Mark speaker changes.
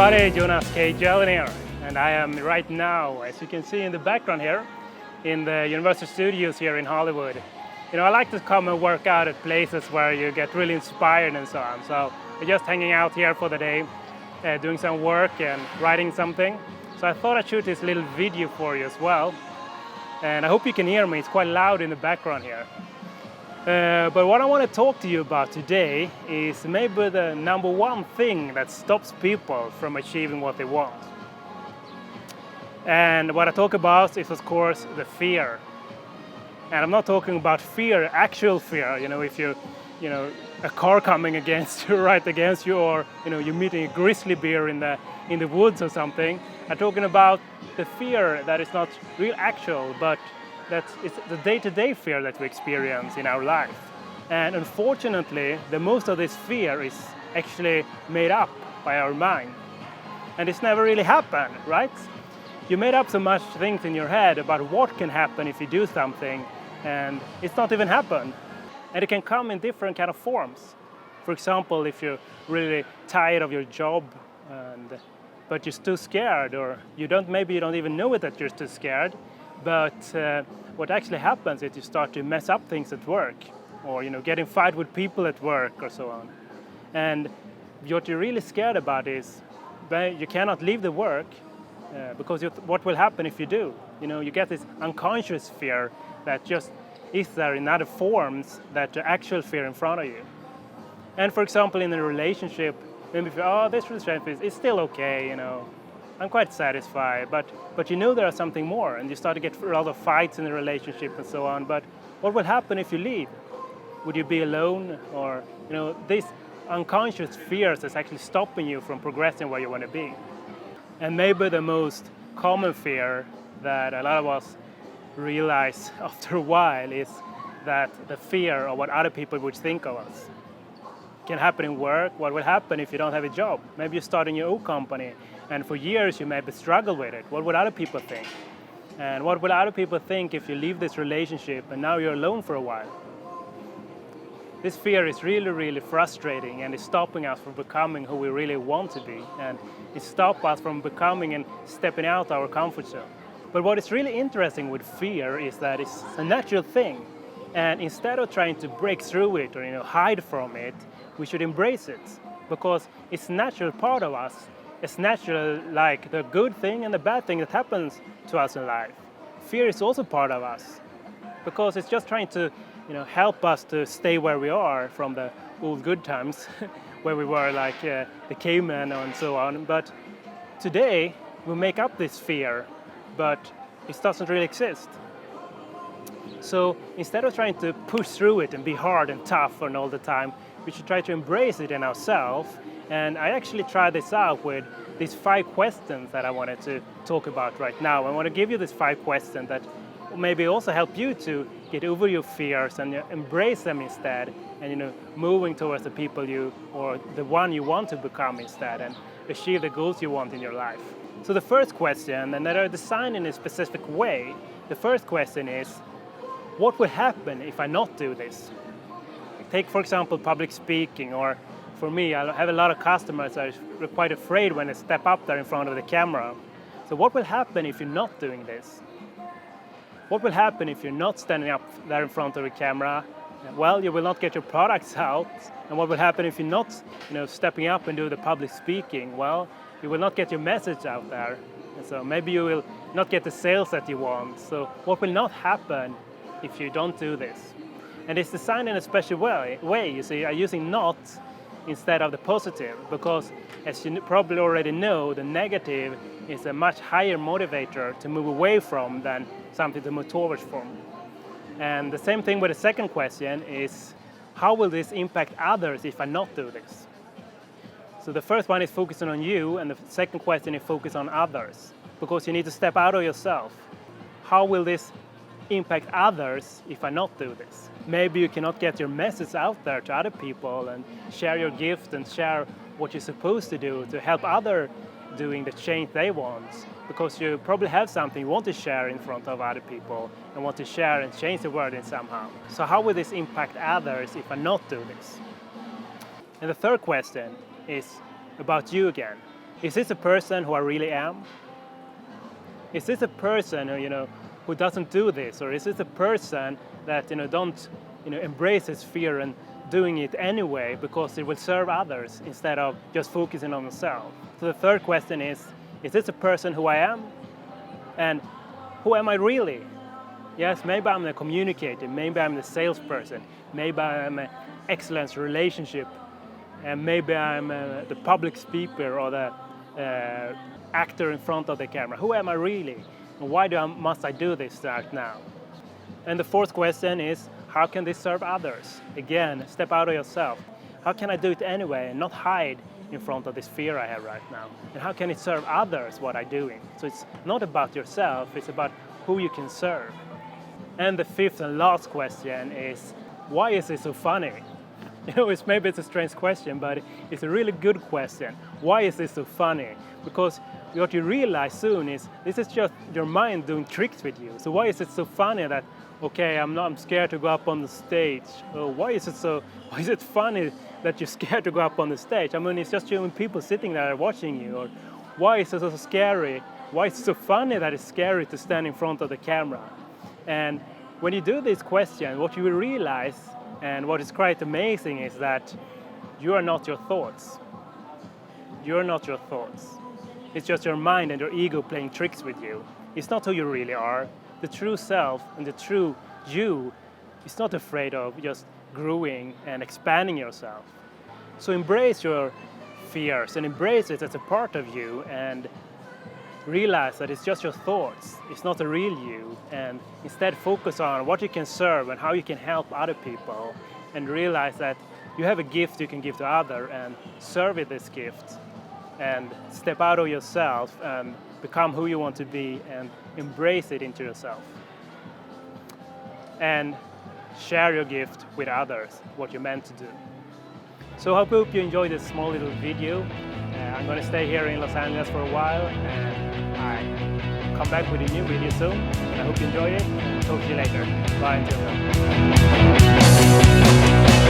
Speaker 1: everybody, Jonas Kjellin here, and I am right now, as you can see in the background here, in the Universal Studios here in Hollywood. You know, I like to come and work out at places where you get really inspired and so on. So we're just hanging out here for the day, doing some work and writing something. So I thought I'd shoot this little video for you as well. And I hope you can hear me, it's quite loud in the background here. But what I want to talk to you about today is maybe the number one thing that stops people from achieving what they want. And what I talk about is, of course, the fear. And I'm not talking about fear, actual fear, if a car coming against you, right against you, or you're meeting a grizzly bear in the woods or something. I'm talking about the fear that is not real actual, but that it's the day-to-day fear that we experience in our life. And unfortunately, the most of this fear is actually made up by our mind. And it's never really happened, right? You made up so much things in your head about what can happen if you do something, and it's not even happened. And it can come in different kind of forms. For example, if you're really tired of your job, but you're too scared, or maybe you don't even know it that you're too scared, but what actually happens is you start to mess up things at work, or get in fight with people at work or so on. And what you're really scared about is you cannot leave the work because what will happen if you do? You get this unconscious fear that just is there in other forms that the actual fear in front of you. And for example, in a relationship, maybe if this relationship is still okay, I'm quite satisfied, but there is something more, and you start to get a lot of fights in the relationship and so on. But what will happen if you leave? Would you be alone? Or these unconscious fears is actually stopping you from progressing where you want to be. And maybe the most common fear that a lot of us realize after a while is that the fear of what other people would think of us. It can happen in work. What will happen if you don't have a job? Maybe you start in your own company, and for years you maybe struggle with it. What would other people think? And what will other people think if you leave this relationship and now you're alone for a while? This fear is really, really frustrating, and it's stopping us from becoming who we really want to be. And it stops us from becoming and stepping out our comfort zone. But what is really interesting with fear is that it's a natural thing. And instead of trying to break through it or hide from it, we should embrace it, because it's a natural part of us. It's natural, like the good thing and the bad thing that happens to us in life. Fear is also part of us, because it's just trying to help us to stay where we are from the old good times, where we were like the cavemen and so on. But today, we make up this fear, but it doesn't really exist. So instead of trying to push through it and be hard and tough and all the time, we should try to embrace it in ourselves. And I actually tried this out with these 5 questions that I wanted to talk about right now. I want to give you these 5 questions that maybe also help you to get over your fears and embrace them instead, and moving towards the people or the one you want to become instead, and achieve the goals you want in your life. So the first question, and they are designed in a specific way, the first question is, what will happen if I not do this? Take, for example, public speaking, or for me, I have a lot of customers that are quite afraid when they step up there in front of the camera. So what will happen if you're not doing this? What will happen if you're not standing up there in front of the camera? Well, you will not get your products out. And what will happen if you're not stepping up and do the public speaking? Well, you will not get your message out there. And so maybe you will not get the sales that you want. So what will not happen if you don't do this? And it's designed in a special way. You see, I'm using not instead of the positive, because as you probably already know, the negative is a much higher motivator to move away from than something to move towards from. And the same thing with the second question is, how will this impact others if I not do this? So the first one is focusing on you, and the second question is focus on others, because you need to step out of yourself. How will this impact others if I not do this? Maybe you cannot get your message out there to other people and share your gift and share what you're supposed to do to help others doing the change they want, because you probably have something you want to share in front of other people and want to share and change the world in somehow. So how will this impact others if I not do this? And the third question is about you again. Is this a person who I really am? Is this a person who doesn't do this, or is this a person that don't embraces fear and doing it anyway because it will serve others instead of just focusing on themselves? So the third question is this a person who I am? And who am I really? Yes, maybe I'm the communicator, maybe I'm the salesperson, maybe I'm an excellence relationship, and maybe I'm the public speaker or the actor in front of the camera. Who am I really? And why must I do this right now? And the fourth question is, how can this serve others? Again, step out of yourself. How can I do it anyway and not hide in front of this fear I have right now? And how can it serve others what I'm doing? So it's not about yourself, it's about who you can serve. And the fifth and last question is, why is it so funny? Maybe it's a strange question, but it's a really good question. Why is this so funny? Because what you realize soon is this is just your mind doing tricks with you. So why is it so funny that, okay, I'm scared to go up on the stage? Why is it funny that you're scared to go up on the stage? I mean, it's just human people sitting there watching you. Or why is it so scary? Why is it so funny that it's scary to stand in front of the camera? And when you do this question, what you will realize, and what is quite amazing, is that you are not your thoughts. You're not your thoughts. It's just your mind and your ego playing tricks with you. It's not who you really are. The true self and the true you is not afraid of just growing and expanding yourself. So embrace your fears and embrace it as a part of you, and realize that it's just your thoughts. It's not the real you, and instead focus on what you can serve and how you can help other people, and realize that you have a gift you can give to others and serve with this gift, and step out of yourself and become who you want to be and embrace it into yourself. And share your gift with others, what you're meant to do. So I hope you enjoyed this small little video. I'm going to stay here in Los Angeles for a while, and I come back with a new video soon. I hope you enjoy it. Talk to you later. Bye until then.